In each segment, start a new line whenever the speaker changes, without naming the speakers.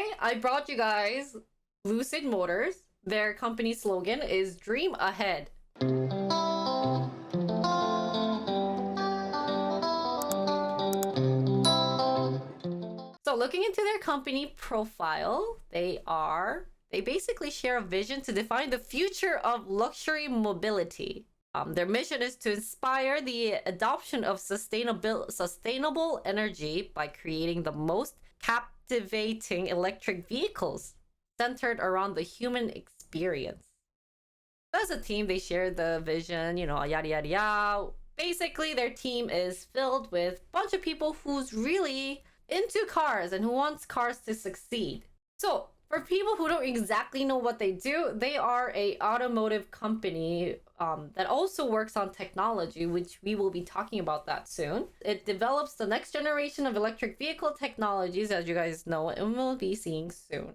today I brought you guys Lucid Motors. Their company slogan is Dream Ahead. So looking into their company profile, they basically share a vision to define the future of luxury mobility. Their mission is to inspire the adoption of sustainable energy by creating the most captivating electric vehicles centered around the human experience. As a team, they share the vision, yada yada yada. Basically, their team is filled with a bunch of people who's really into cars and who wants cars to succeed. So for people who don't exactly know what they do, they are a automotive company that also works on technology, which we will be talking about that soon. It develops the next generation of electric vehicle technologies, as you guys know, and we'll be seeing soon.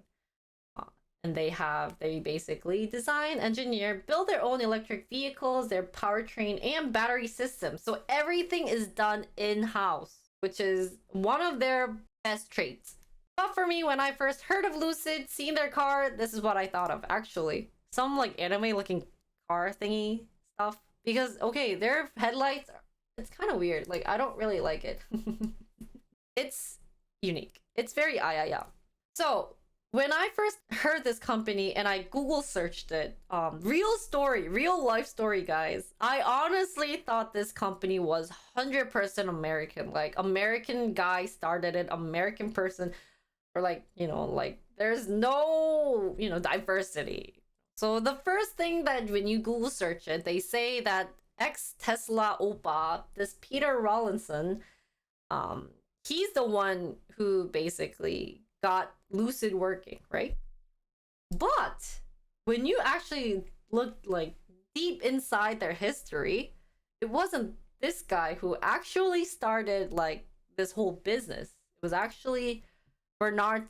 And they basically design, engineer, build their own electric vehicles, their powertrain, and battery systems. So everything is done in-house, which is one of their best traits. But for me, when I first heard of Lucid, seen their car, this is what I thought of, actually. Some like anime looking car thingy stuff. Because, okay, their headlights, it's kind of weird. Like, I don't really like it. It's unique. It's very yeah. So, when I first heard this company and I Google searched it, real life story, guys. I honestly thought this company was 100% American. Like, American guy started it, American person. Or like, there's no, diversity. So the first thing that when you Google search it, they say that ex-Tesla Oppa, this Peter Rawlinson, he's the one who basically got Lucid working, right? But when you actually look like deep inside their history, it wasn't this guy who actually started like this whole business. It was actually Bernard.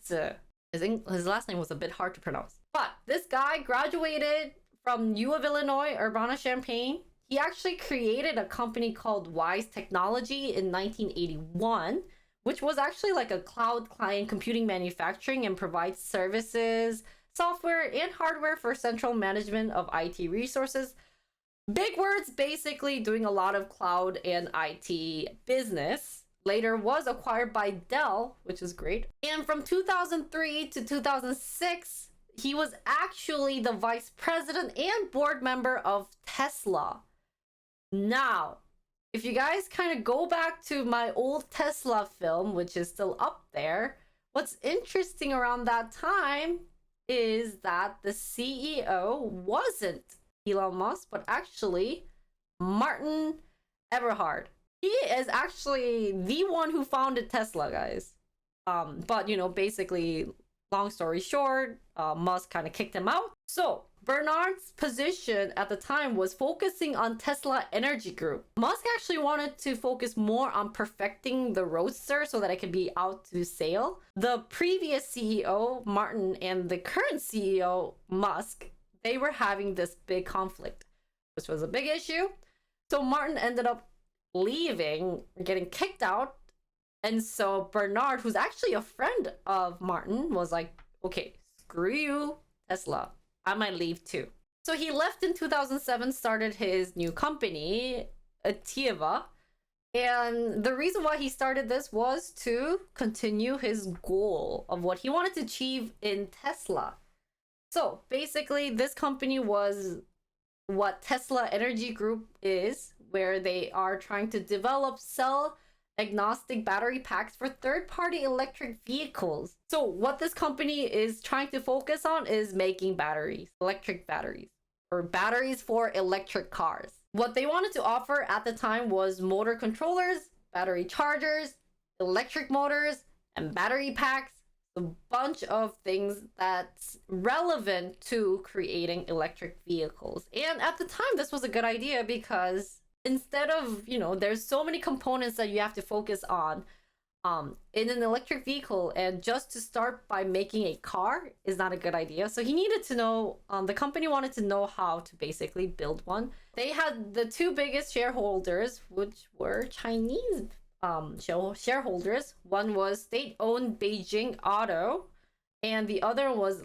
His last name was a bit hard to pronounce. But this guy graduated from U of Illinois, Urbana-Champaign. He actually created a company called Wise Technology in 1981, which was actually like a cloud client computing manufacturing and provides services, software, and hardware for central management of IT resources. Big words, basically doing a lot of cloud and IT business. Later was acquired by Dell, which is great. And from 2003 to 2006, he was actually the vice president and board member of Tesla. Now, if you guys kind of go back to my old Tesla film, which is still up there, what's interesting around that time is that the CEO wasn't Elon Musk, but actually Martin Eberhard. He is actually the one who founded Tesla, guys. But, basically, long story short, Musk kind of kicked him out. So, Bernard's position at the time was focusing on Tesla Energy Group. Musk actually wanted to focus more on perfecting the Roadster so that it could be out to sale. The previous CEO, Martin, and the current CEO, Musk, they were having this big conflict, which was a big issue. So Martin ended up leaving, getting kicked out. And so Bernard, who's actually a friend of Martin, was like, okay, screw you, Tesla. I might leave too. So he left in 2007, started his new company, Atieva. And the reason why he started this was to continue his goal of what he wanted to achieve in Tesla. So basically, this company was what Tesla Energy Group is, where they are trying to develop cell agnostic battery packs for third-party electric vehicles. So what this company is trying to focus on is making batteries, electric batteries, or batteries for electric cars. What they wanted to offer at the time was motor controllers, battery chargers, electric motors, and battery packs. A bunch of things that's relevant to creating electric vehicles. And at the time, this was a good idea because instead of, there's so many components that you have to focus on in an electric vehicle, and just to start by making a car is not a good idea. So he needed to know, the company wanted to know how to basically build one. They had the two biggest shareholders, which were Chinese shareholders. One was state-owned Beijing Auto, And the other was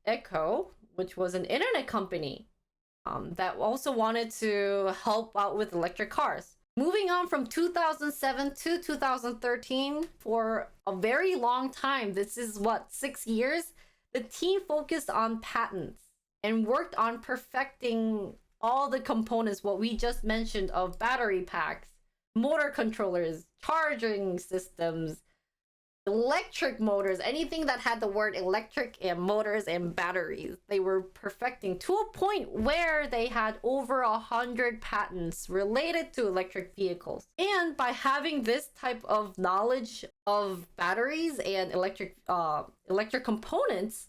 Echo, which was an internet company that also wanted to help out with electric cars. Moving on from 2007 to 2013, for a very long time, this is what, 6 years, the team focused on patents and worked on perfecting all the components, what we just mentioned, of battery packs, motor controllers, charging systems, electric motors, anything that had the word electric and motors and batteries. They were perfecting to a point where they had over 100 patents related to electric vehicles. And by having this type of knowledge of batteries and electric components,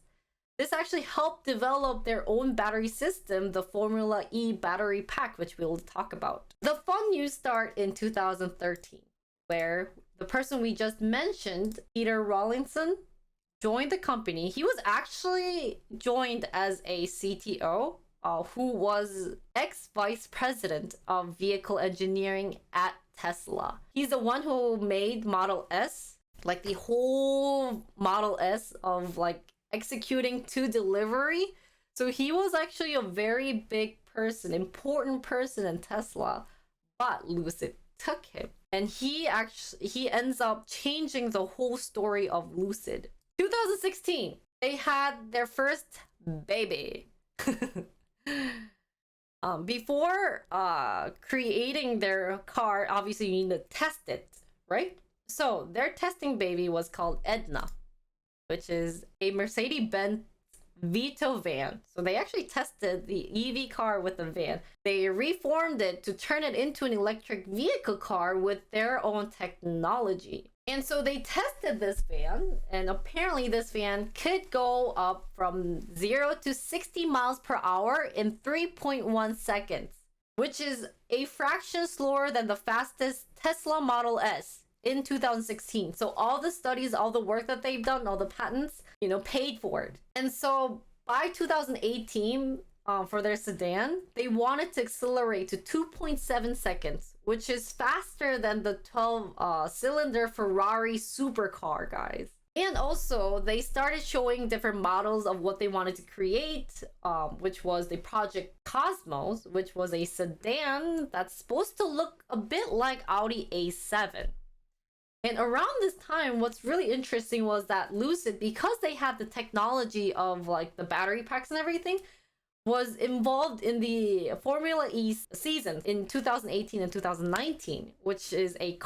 this actually helped develop their own battery system, the Formula E battery pack, which we'll talk about. The fun news start in 2013, where the person we just mentioned, Peter Rawlinson, joined the company. He was actually joined as a CTO, who was ex-vice president of vehicle engineering at Tesla. He's the one who made Model S, like the whole Model S of like executing to delivery. So he was actually a very big person, important person in Tesla, but Lucid took him. And he ends up changing the whole story of Lucid. 2016, they had their first baby. Before creating their car, obviously you need to test it, right? So their testing baby was called Edna, which is a Mercedes-Benz Vito van. So they actually tested the EV car with the van. They reformed it to turn it into an electric vehicle car with their own technology. And so they tested this van, and apparently this van could go up from 0 to 60 miles per hour in 3.1 seconds, which is a fraction slower than the fastest Tesla Model S in 2016. So all the studies, all the work that they've done, all the patents, paid for it. And so by 2018, for their sedan, they wanted to accelerate to 2.7 seconds, which is faster than the 12-cylinder Ferrari supercar, guys. And also, they started showing different models of what they wanted to create, which was the Project Cosmos, which was a sedan that's supposed to look a bit like Audi A7. And around this time, what's really interesting was that Lucid, because they had the technology of like the battery packs and everything, was involved in the Formula E season in 2018 and 2019, which is a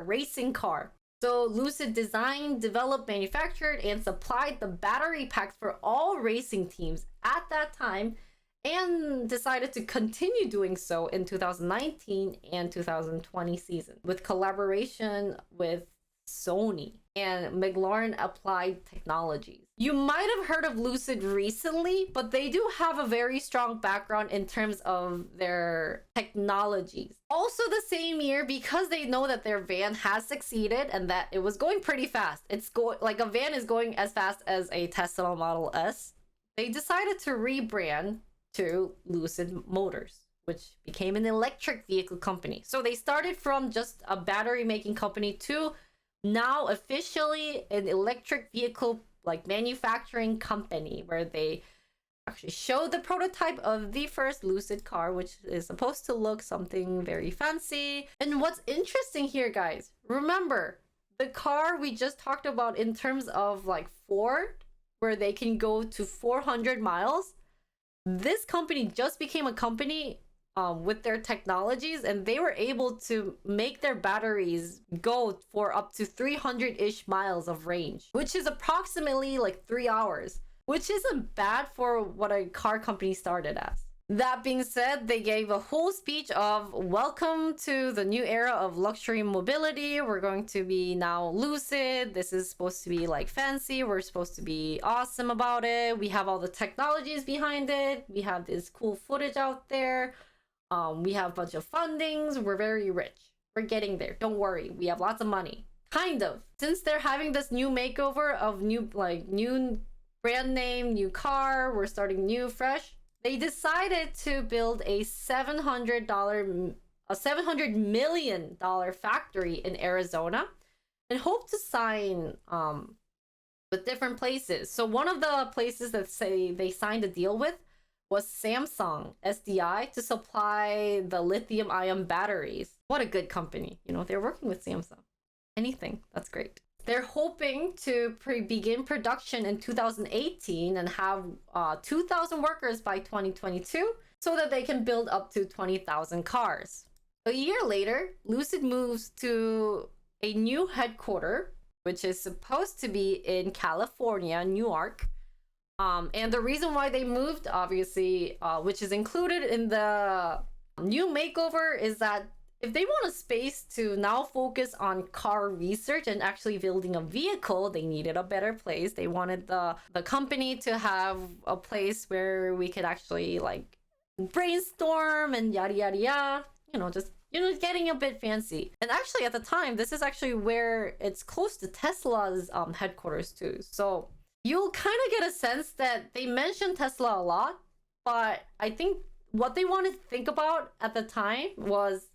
racing car. So Lucid designed, developed, manufactured, and supplied the battery packs for all racing teams at that time, and decided to continue doing so in 2019 and 2020 season with collaboration with Sony and McLaren Applied Technologies. You might have heard of Lucid recently, but they do have a very strong background in terms of their technologies. Also the same year, because they know that their van has succeeded and that it was going pretty fast. Like a van is going as fast as a Tesla Model S. They decided to rebrand to Lucid Motors, which became an electric vehicle company. So they started from just a battery making company to now officially an electric vehicle like manufacturing company, where they actually showed the prototype of the first Lucid car, which is supposed to look something very fancy. And what's interesting here, guys, remember the car we just talked about in terms of like Ford, where they can go to 400 miles. This company just became a company with their technologies, and they were able to make their batteries go for up to 300-ish miles of range, which is approximately like 3 hours, which isn't bad for what a car company started as. That being said, they gave a whole speech of welcome to the new era of luxury mobility. We're going to be now Lucid. This is supposed to be like fancy. We're supposed to be awesome about it. We have all the technologies behind it. We have this cool footage out there. We have a bunch of fundings. We're very rich. We're getting there. Don't worry. We have lots of money. Kind of. Since they're having this new makeover of new brand name, new car, we're starting new, fresh. They decided to build a $700 million factory in Arizona and hope to sign with different places. So one of the places that say they signed a deal with was Samsung SDI to supply the lithium ion batteries. What a good company. You know, they're working with Samsung. Anything, that's great. They're hoping to begin production in 2018 and have 2,000 workers by 2022 so that they can build up to 20,000 cars. A year later, Lucid moves to a new headquarters, which is supposed to be in California, New York. And the reason why they moved, obviously, which is included in the new makeover, is that if they want a space to now focus on car research and actually building a vehicle, they needed a better place. They wanted the company to have a place where we could actually like brainstorm and yada yada yada, you know, just, you know, getting a bit fancy. And actually at the time, this is actually where it's close to Tesla's headquarters too. So you'll kind of get a sense that they mentioned Tesla a lot, but I think what they wanted to think about at the time was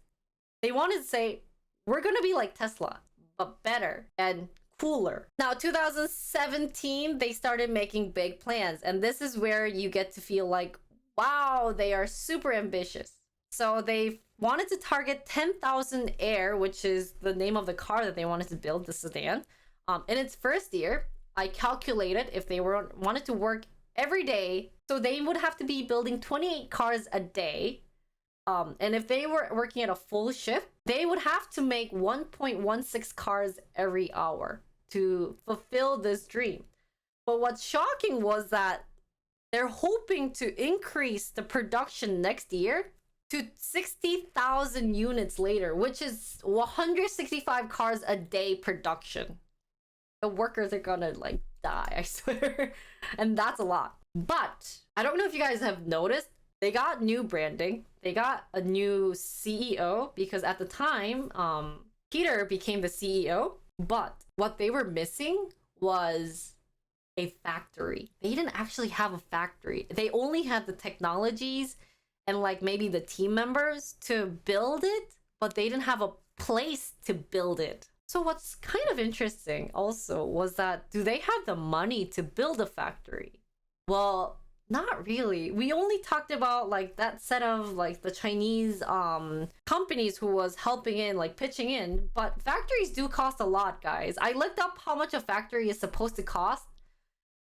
they wanted to say, we're going to be like Tesla, but better and cooler. Now, 2017, they started making big plans. And this is where you get to feel like, wow, they are super ambitious. So they wanted to target 10,000 Air, which is the name of the car that they wanted to build, the sedan. In its first year, I calculated if they wanted to work every day, so they would have to be building 28 cars a day. And if they were working at a full shift, they would have to make 1.16 cars every hour to fulfill this dream. But what's shocking was that they're hoping to increase the production next year to 60,000 units later, which is 165 cars a day production. The workers are gonna like die, I swear. And that's a lot. But I don't know if you guys have noticed, they got new branding. They got a new CEO because at the time, Peter became the CEO. But what they were missing was a factory. They didn't actually have a factory. They only had the technologies and like maybe the team members to build it, but they didn't have a place to build it. So what's kind of interesting also was that, do they have the money to build a factory? Well, not really. We only talked about like that set of like the Chinese companies who was helping in, like pitching in, but factories do cost a lot, guys. I looked up how much a factory is supposed to cost,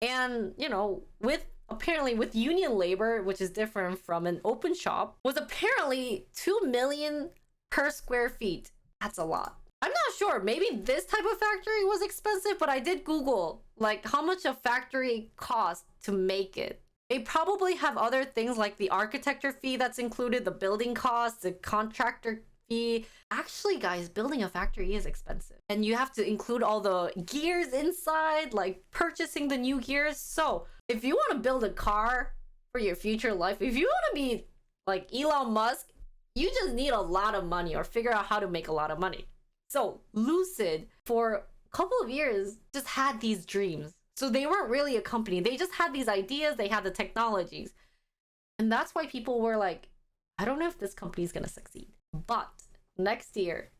and you know, with apparently with union labor, which is different from an open shop, was apparently 2 million per square feet. That's a lot. I'm not sure. Maybe this type of factory was expensive, but I did Google like how much a factory costs to make it. They probably have other things like the architecture fee that's included, the building costs, the contractor fee. Actually, guys, building a factory is expensive. And you have to include all the gears inside, like purchasing the new gears. So if you want to build a car for your future life, if you want to be like Elon Musk, you just need a lot of money or figure out how to make a lot of money. So Lucid, for a couple of years, just had these dreams. So they weren't really a company. They just had these ideas. They had the technologies. And that's why people were like, I don't know if this company is going to succeed. But next year,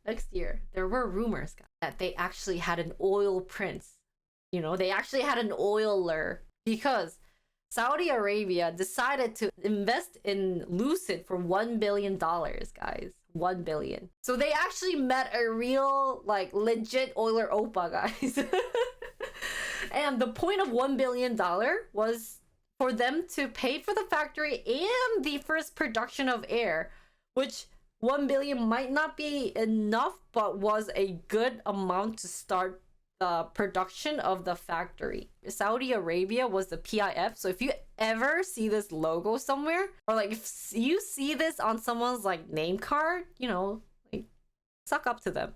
there were rumors that they actually had an oil prince. You know, they actually had an oiler because Saudi Arabia decided to invest in Lucid for $1 billion, guys. 1 billion. So they actually met a real, like, legit oiler oppa, guys. And the point of $1 billion was for them to pay for the factory and the first production of Air, which 1 billion might not be enough, but was a good amount to start the production of the factory. Saudi Arabia was the PIF. So if you ever see this logo somewhere, or like if you see this on someone's like name card, you know, like suck up to them.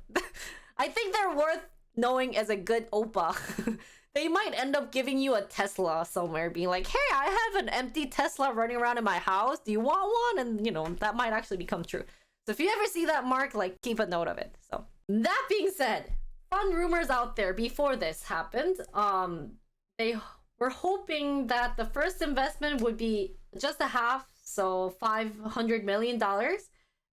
I think they're worth knowing as a good oppa. They might end up giving you a Tesla somewhere, being like, hey, I have an empty Tesla running around in my house. Do you want one? And, you know, that might actually become true. So if you ever see that mark, like, keep a note of it. So that being said, fun rumors out there before this happened. They were hoping that the first investment would be just a half, so $500 million.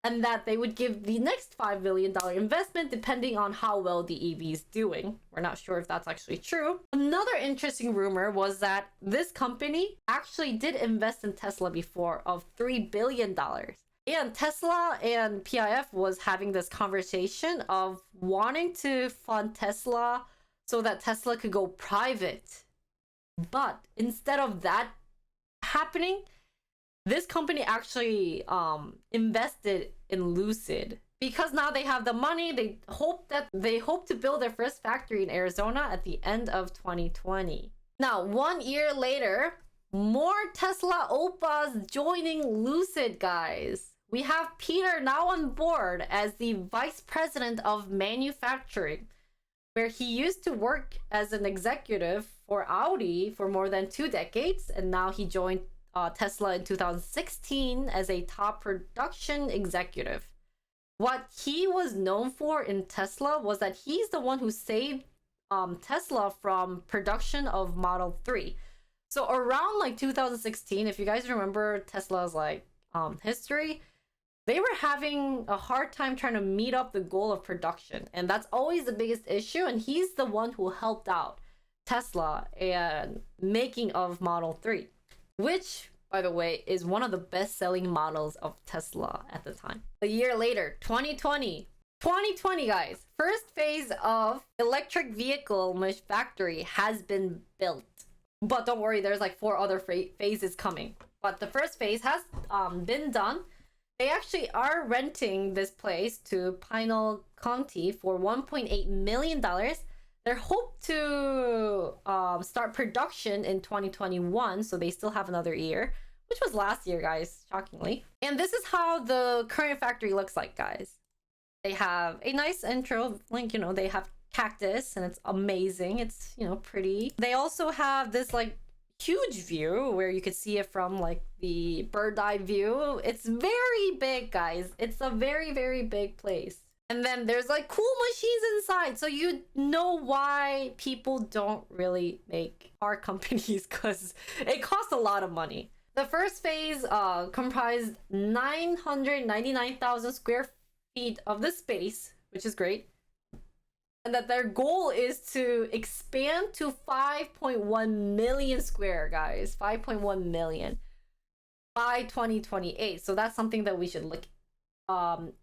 and that they would give the next $5 billion investment depending on how well the EV is doing. We're not sure if that's actually true. Another interesting rumor was that this company actually did invest in Tesla before of $3 billion. And Tesla and PIF was having this conversation of wanting to fund Tesla so that Tesla could go private. But instead of that happening, this company actually invested in Lucid because now they have the money. They hope to build their first factory in Arizona at the end of 2020. Now, 1 year later, more Tesla oppas joining Lucid, guys. We have Peter now on board as the vice president of manufacturing, where he used to work as an executive for Audi for more than 2 decades, and now he joined Tesla in 2016 as a top production executive. What he was known for in Tesla was that he's the one who saved Tesla from production of Model 3. So around like 2016, if you guys remember Tesla's like history, they were having a hard time trying to meet up the goal of production, and that's always the biggest issue. And he's the one who helped out Tesla and making of Model 3, which, by the way, is one of the best-selling models of Tesla at the time. A year later, 2020, guys, first phase of electric vehicle factory has been built. But don't worry, there's like 4 other phases coming. But the first phase has been done. They actually are renting this place to Pinal County for $1.8 million. They hope to start production in 2021, so they still have another year, which was last year, guys, shockingly. And this is how the current factory looks like, guys. They have a nice intro, like, they have cactus, and it's amazing. It's, pretty. They also have this, like, huge view where you could see it from, like, the bird eye view. It's very big, guys. It's a very, very big place. And then there's like cool machines inside, so you know why people don't really make car companies, because it costs a lot of money. The first phase comprised 999,000 square feet of the space, which is great. And that their goal is to expand to 5.1 million square, guys. 5.1 million by 2028. So that's something that we should look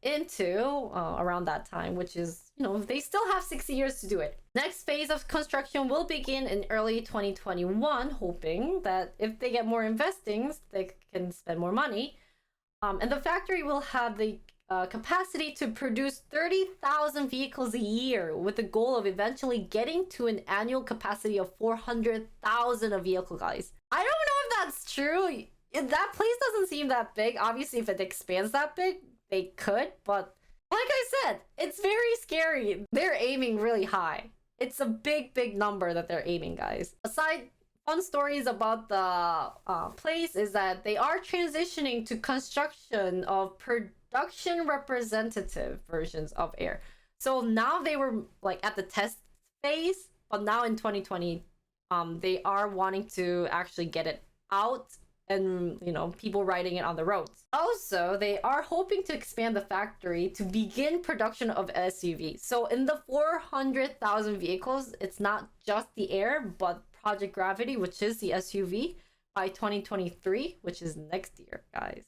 into around that time, which is, they still have 60 years to do it. Next phase of construction will begin in early 2021, hoping that if they get more investings, they can spend more money. And the factory will have the capacity to produce 30,000 vehicles a year, with the goal of eventually getting to an annual capacity of 400,000 a vehicle, guys. I don't know if that's true. That place doesn't seem that big. Obviously, if it expands that big, they could, but like I said, it's very scary. They're aiming really high. It's a big, big number that they're aiming, guys. Aside fun stories about the place is that they are transitioning to construction of production representative versions of Air. So now they were like at the test phase, but now in 2020, they are wanting to actually get it out and, people riding it on the roads. Also, they are hoping to expand the factory to begin production of SUVs. So in the 400,000 vehicles, it's not just the Air, but Project Gravity, which is the SUV, by 2023, which is next year, guys.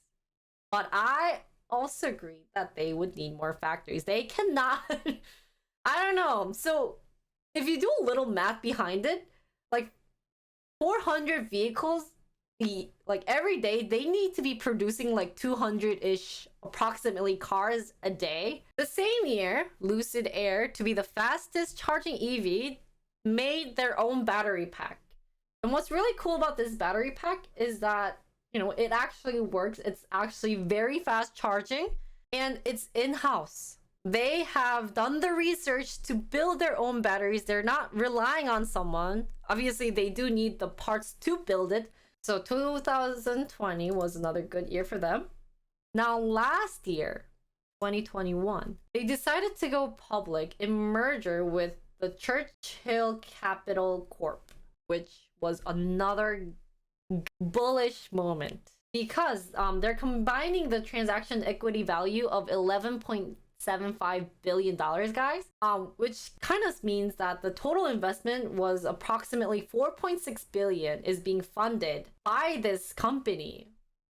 But I also agree that they would need more factories. They cannot, I don't know. So if you do a little math behind it, like 400 vehicles, like every day, they need to be producing like 200-ish approximately cars a day. The same year, Lucid Air, to be the fastest charging EV, made their own battery pack. And what's really cool about this battery pack is that, it actually works. It's actually very fast charging, and it's in-house. They have done the research to build their own batteries. They're not relying on someone. Obviously, they do need the parts to build it. So 2020 was another good year for them. Now last year, 2021, they decided to go public in merger with the Churchill Capital Corp, which was another bullish moment. because they're combining the transaction equity value of $11.75 billion, guys, which kind of means that the total investment was approximately 4.6 billion is being funded by this company.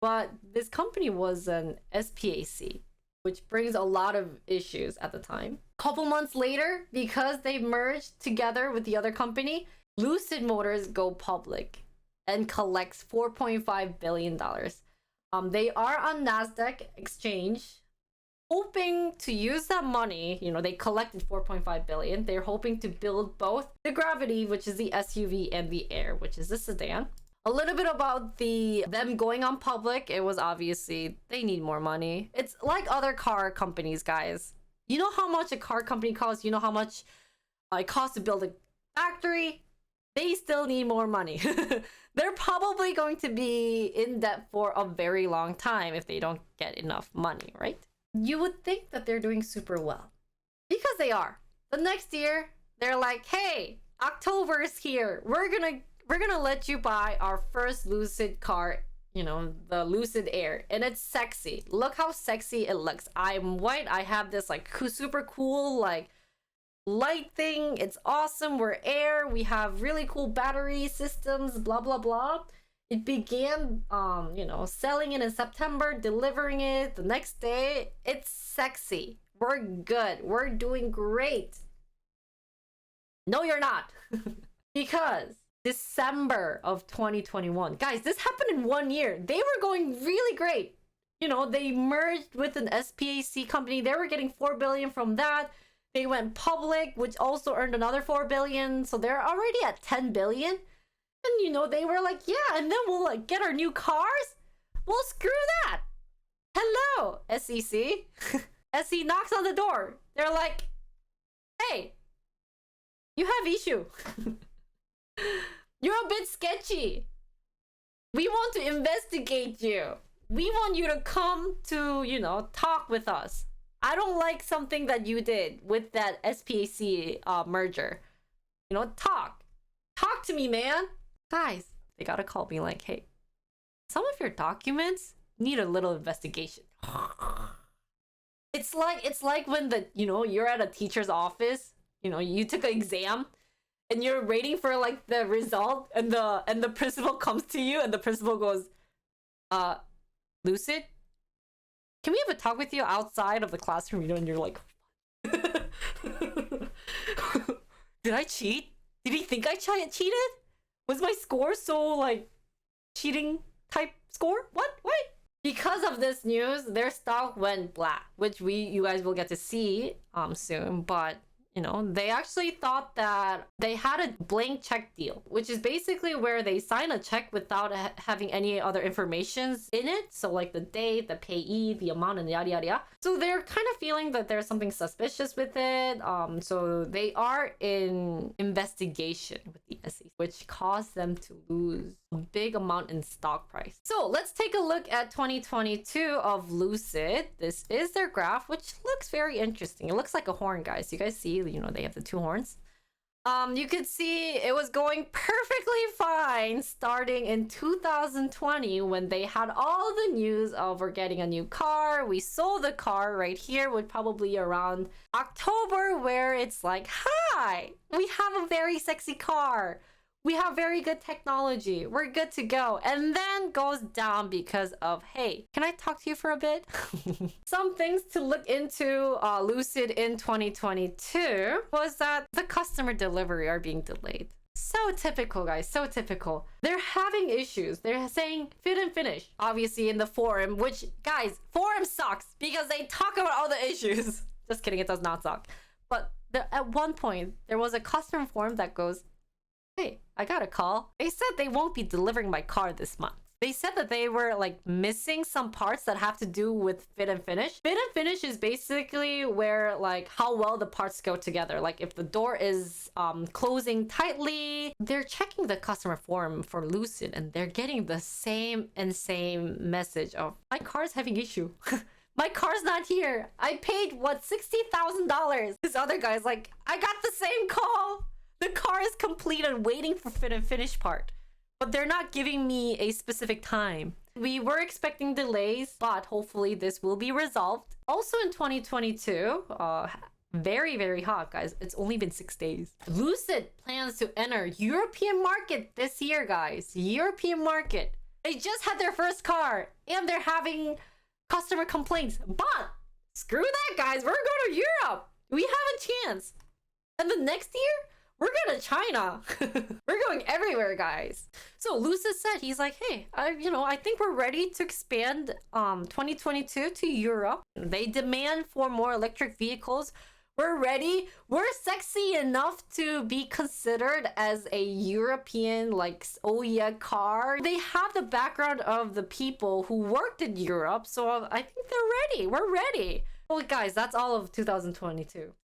But this company was an SPAC, which brings a lot of issues at the time. Couple months later, because they merged together with the other company, Lucid Motors go public and collects $4.5 billion. They are on NASDAQ exchange, hoping to use that money. They collected 4.5 billion. They're hoping to build both the Gravity, which is the SUV, and the Air, which is the sedan. A little bit about them going on public. It was obviously they need more money. It's like other car companies, guys. You know how much a car company costs? You know how much it costs to build a factory? They still need more money. They're probably going to be in debt for a very long time if they don't get enough money, right? You would think that they're doing super well, because they are. The next year, they're like, hey, October is here. We're gonna let you buy our first Lucid car, the Lucid Air, and it's sexy. Look how sexy it looks. I'm white. I have this like super cool like light thing. It's awesome. We're Air. We have really cool battery systems, blah blah blah. It began selling it in September, delivering it the next day. It's sexy. We're good. We're doing great. No, you're not. Because December of 2021, guys, this happened in 1 year. They were going really great. They merged with an SPAC company. They were getting 4 billion from that. They went public, which also earned another 4 billion. So they're already at 10 billion. And they were like, yeah, and then we'll like get our new cars. Well, screw that. Hello, SEC. SE knocks on the door. They're like, hey, you have issue. You're a bit sketchy. We want to investigate you. We want you to come to, talk with us. I don't like something that you did with that SPAC merger. Talk to me, man. Guys, they gotta call me like, hey, some of your documents need a little investigation. It's like when you're at a teacher's office, you took an exam and you're waiting for like the result, and the principal comes to you and the principal goes, Lucid, can we have a talk with you outside of the classroom? And you're like, did I cheat? Did he think I cheated? Was my score so like cheating type score? What? Because of this news, their stock went black, which you guys will get to see soon. But they actually thought that they had a blank check deal, which is basically where they sign a check without having any other information in it. So like the date, the payee, the amount, and yada yada yada. So they're kind of feeling that there's something suspicious with it. So they are in investigation with the SEC, which caused them to lose a big amount in stock price. So let's take a look at 2022 of Lucid. This is their graph, which looks very interesting. It looks like a horn, guys. You guys see, they have the two horns. You could see it was going perfectly fine starting in 2020 when they had all the news of we're getting a new car. We sold the car right here with probably around October, where it's like, hi, we have a very sexy car. We have very good technology. We're good to go. And then goes down because of, hey, can I talk to you for a bit? Some things to look into Lucid in 2022 was that the customer delivery are being delayed. So typical, guys. So typical. They're having issues. They're saying fit and finish. Obviously in the forum, which, guys, forum sucks because they talk about all the issues. Just kidding. It does not suck. But at one point, there was a customer forum that goes, hey, I got a call. They said they won't be delivering my car this month. They said that they were like missing some parts that have to do with fit and finish. Fit and finish is basically where like how well the parts go together. Like if the door is closing tightly, they're checking the customer forum for Lucid and they're getting the same message of my car's having issue. My car's not here. I paid what, $60,000. This other guy's like, I got the same call. The car is complete and waiting for fit and finish part, but they're not giving me a specific time. We were expecting delays, but hopefully this will be resolved. Also in 2022, very, very hot, guys. It's only been 6 days. Lucid plans to enter European market this year, guys. European market. They just had their first car and they're having customer complaints. But screw that, guys. We're going to Europe. We have a chance. And the next year, we're going to China. We're going everywhere, guys. So Lucid said, he's like, hey, I think we're ready to expand 2022 to Europe. They demand for more electric vehicles. We're ready. We're sexy enough to be considered as a European, like, oh yeah, car. They have the background of the people who worked in Europe, so I think they're ready. We're ready. Well, guys, that's all of 2022.